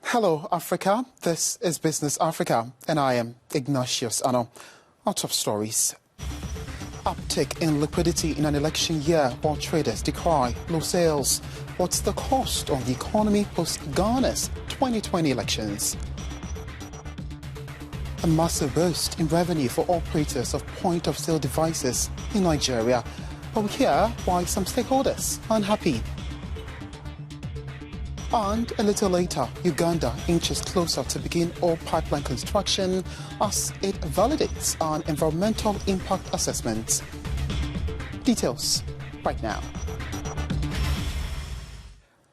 Hello, Africa. This is Business Africa, and I am Ignatius Ano. Our top stories. Uptick in liquidity in an election year while traders decry low sales. What's the cost on the economy post Ghana's 2020 elections? A massive boost in revenue for operators of point-of-sale devices in Nigeria. But we hear why some stakeholders are unhappy. And a little later, Uganda inches closer to begin oil pipeline construction as it validates an environmental impact assessment. Details right now.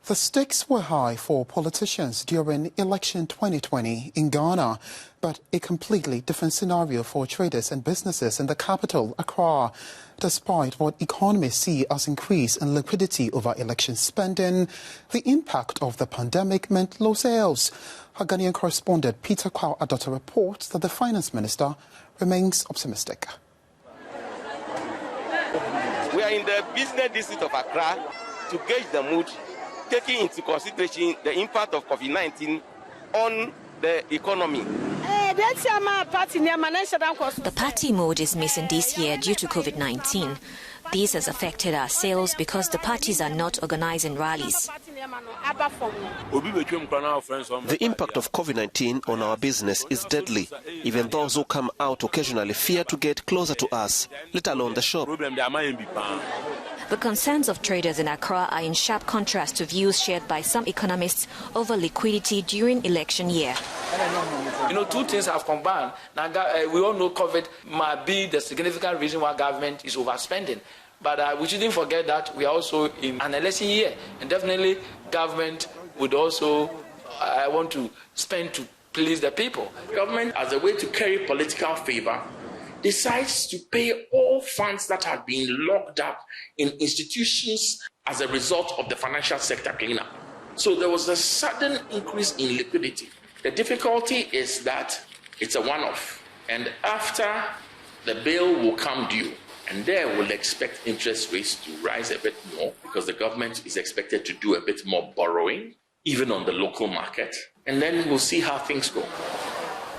The stakes were high for politicians during election 2020 in Ghana, but a completely different scenario for traders and businesses in the capital, Accra. Despite what economists see as increase in liquidity over election spending, the impact of the pandemic meant low sales. Our Ghanaian correspondent Peter Kwao Adota reports that the finance minister remains optimistic. We are in the business district of Accra to gauge the mood, taking into consideration the impact of COVID-19 on the economy. The party mode is missing this year due to COVID-19. This has affected our sales because the parties are not organizing rallies. The impact of COVID-19 on our business is deadly. Even those who come out occasionally fear to get closer to us, let alone the shop. The concerns of traders in Accra are in sharp contrast to views shared by some economists over liquidity during election year. Two things have combined. Now, we all know COVID might be the significant reason why government is overspending. But we shouldn't forget that we are also in an election year. And definitely government would also want to spend to please the people. Government, as a way to carry political favor, decides to pay all funds that have been locked up in institutions as a result of the financial sector cleanup. So there was a sudden increase in liquidity. The difficulty is that it's a one-off, and after the bill will come due, and there we'll expect interest rates to rise a bit more because the government is expected to do a bit more borrowing, even on the local market, and then we'll see how things go.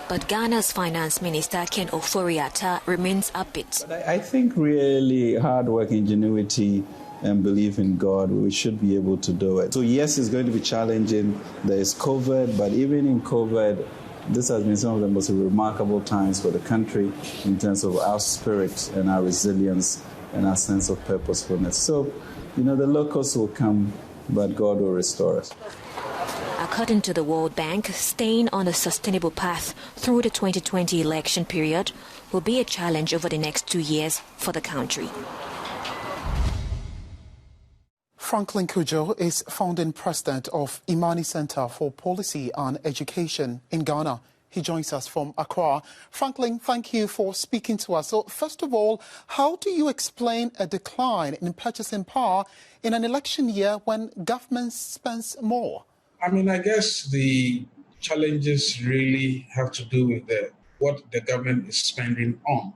But Ghana's finance minister, Ken Ofori-Atta, remains upbeat. I think really hard work, ingenuity, and belief in God, we should be able to do it. So yes, it's going to be challenging. There is COVID, but even in COVID, this has been some of the most remarkable times for the country in terms of our spirit and our resilience and our sense of purposefulness. So, the locusts will come, but God will restore us. According to the World Bank, staying on a sustainable path through the 2020 election period will be a challenge over the next 2 years for the country. Franklin Kujo is founding president of Imani Center for Policy and Education in Ghana. He joins us from Accra. Franklin, thank you for speaking to us. So, first of all, how do you explain a decline in purchasing power in an election year when government spends more? I guess the challenges really have to do with what the government is spending on.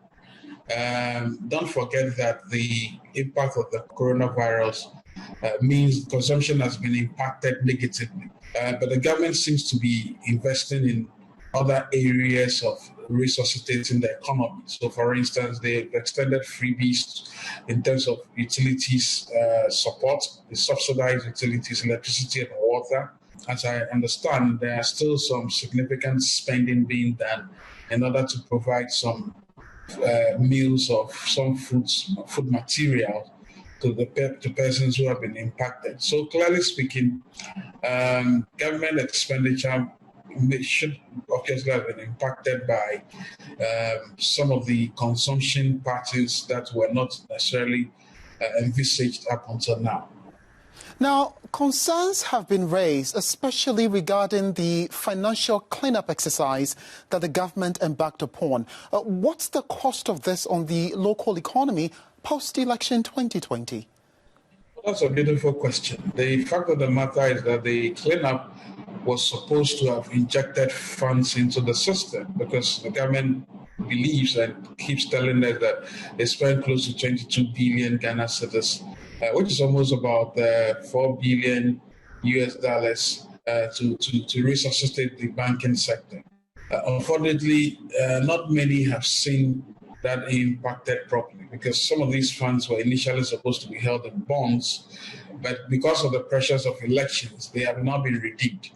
Don't forget that the impact of the coronavirus means consumption has been impacted negatively. But the government seems to be investing in other areas of resuscitating the economy. So, for instance, they've extended freebies in terms of utilities support, the subsidized utilities, electricity and water. As I understand, there are still some significant spending being done in order to provide some meals of some food material to persons who have been impacted. So clearly speaking, government expenditure should obviously have been impacted by some of the consumption patterns that were not necessarily envisaged up until now. Now, concerns have been raised, especially regarding the financial cleanup exercise that the government embarked upon. What's the cost of this on the local economy post-election 2020? That's a beautiful question. The fact of the matter is that the cleanup was supposed to have injected funds into the system, because the government believes and keeps telling us that they spent close to 22 billion Ghana cedis, which is almost about $4 billion to resuscitate the banking sector. Unfortunately, not many have seen that impacted properly, because some of these funds were initially supposed to be held in bonds, but because of the pressures of elections, they have not been redeemed.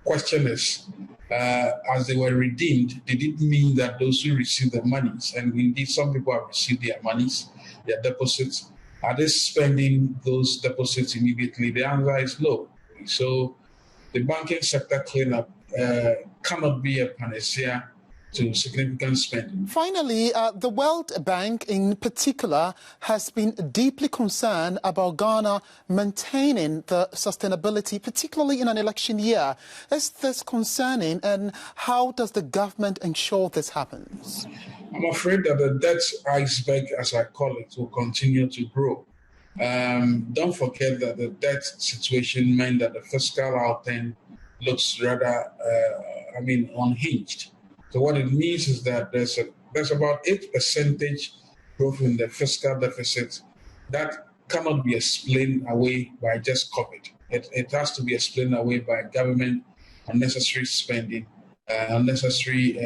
Question is, as they were redeemed, did it mean that those who received the monies, and indeed some people have received their monies, their deposits, are they spending those deposits immediately? The answer is no. So the banking sector cleanup cannot be a panacea to significant spending. Finally, the World Bank in particular has been deeply concerned about Ghana maintaining the sustainability, particularly in an election year. Is this concerning, and how does the government ensure this happens? I'm afraid that the debt iceberg, as I call it, will continue to grow. Don't forget that the debt situation meant that the fiscal outturn looks rather, unhinged. So what it means is that there's about 8% growth in the fiscal deficit that cannot be explained away by just COVID. It has to be explained away by government unnecessary spending, unnecessary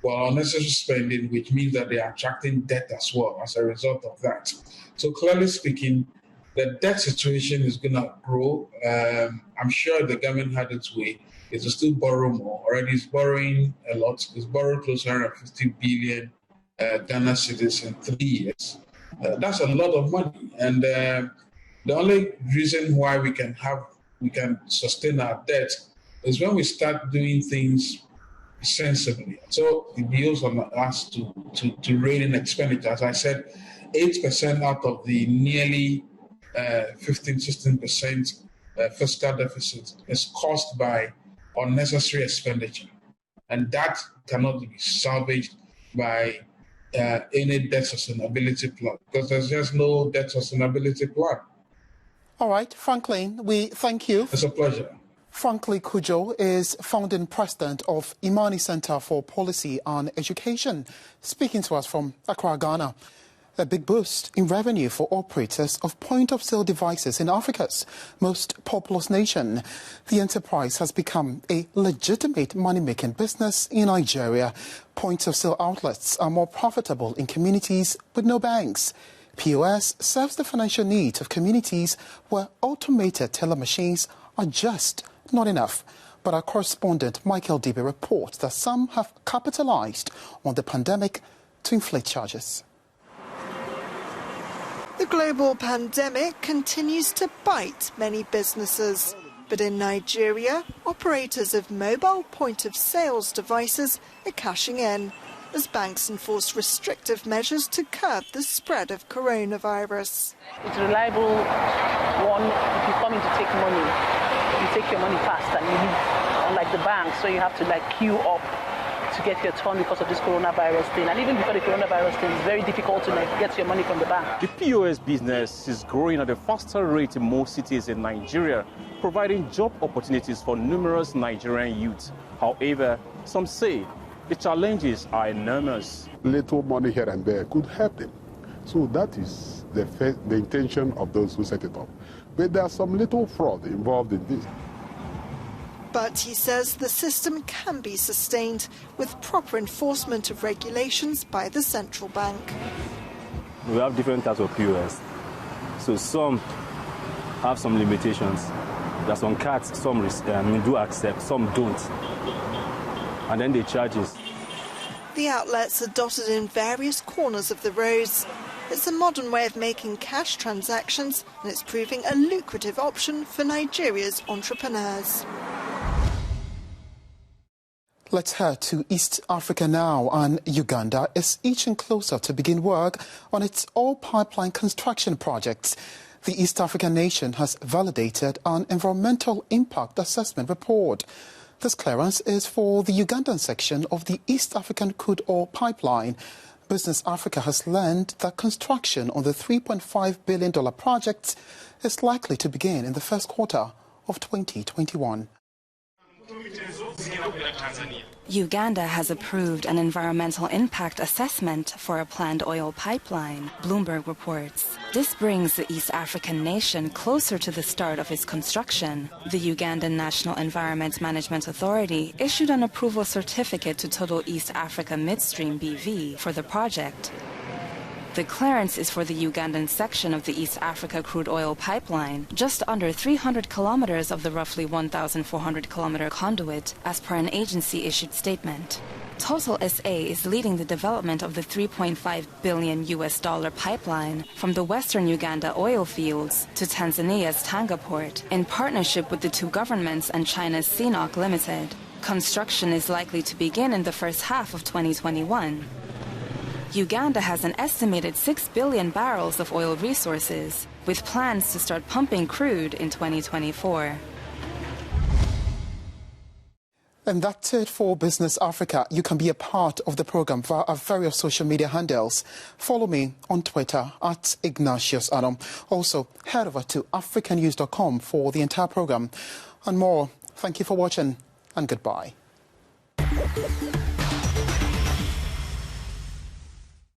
spending, which means that they are attracting debt as well as a result of that. So clearly speaking, the debt situation is going to grow. I'm sure the government had its way. It will still borrow more. Already it's borrowing a lot. It's borrowed close to 150 billion Ghana cedis in 3 years. That's a lot of money. And the only reason why we can sustain our debt is when we start doing things sensibly. So it deals on us to rein in expenditure. As I said, 8% out of the nearly 15-16% fiscal deficit is caused by unnecessary expenditure, and that cannot be salvaged by any debt sustainability plan, because there's just no debt sustainability plan. All right, Franklin, we thank you. It's a pleasure. Franklin Kujo is founding president of Imani Center for Policy and Education, speaking to us from Accra, Ghana. A big boost in revenue for operators of point-of-sale devices in Africa's most populous nation. The enterprise has become a legitimate money-making business in Nigeria. Point-of-sale outlets are more profitable in communities with no banks. POS serves the financial needs of communities where automated teller machines are just not enough. But our correspondent Michael Debe reports that some have capitalized on the pandemic to inflate charges. The global pandemic continues to bite many businesses. But in Nigeria, operators of mobile point-of-sales devices are cashing in as banks enforce restrictive measures to curb the spread of coronavirus. It's a reliable one. If you come in to take money, you take your money fast and you leave, unlike the bank, so you have to queue up to get your turn because of this coronavirus thing. And even before the coronavirus thing, it's very difficult to get your money from the bank. The POS business is growing at a faster rate in most cities in Nigeria, providing job opportunities for numerous Nigerian youths. However, some say the challenges are enormous. Little money here and there could help them. So that is the intention of those who set it up. But there's some little fraud involved in this. But he says the system can be sustained with proper enforcement of regulations by the central bank. We have different types of POS. So some have some limitations. There are some cards, some do accept, some don't. And then the charges. The outlets are dotted in various corners of the roads. It's a modern way of making cash transactions, and it's proving a lucrative option for Nigeria's entrepreneurs. Let's head to East Africa now, and Uganda is inching closer to begin work on its oil pipeline construction projects. The East African nation has validated an environmental impact assessment report. This clearance is for the Ugandan section of the East African crude oil pipeline. Business Africa has learned that construction on the $3.5 billion project is likely to begin in the first quarter of 2021. Uganda has approved an environmental impact assessment for a planned oil pipeline, Bloomberg reports. This brings the East African nation closer to the start of its construction. The Ugandan National Environment Management Authority issued an approval certificate to Total East Africa Midstream BV for the project. The clearance is for the Ugandan section of the East Africa crude oil pipeline, just under 300 kilometers of the roughly 1,400 kilometer conduit, as per an agency-issued statement. Total SA is leading the development of the $3.5 billion pipeline from the western Uganda oil fields to Tanzania's Tanga port, in partnership with the two governments and China's CNOOC Limited. Construction is likely to begin in the first half of 2021. Uganda has an estimated 6 billion barrels of oil resources, with plans to start pumping crude in 2024. And that's it for Business Africa. You can be a part of the program via our various social media handles. Follow me on Twitter at Ignatius Adam. Also, head over to africanews.com for the entire program. And more, thank you for watching and goodbye.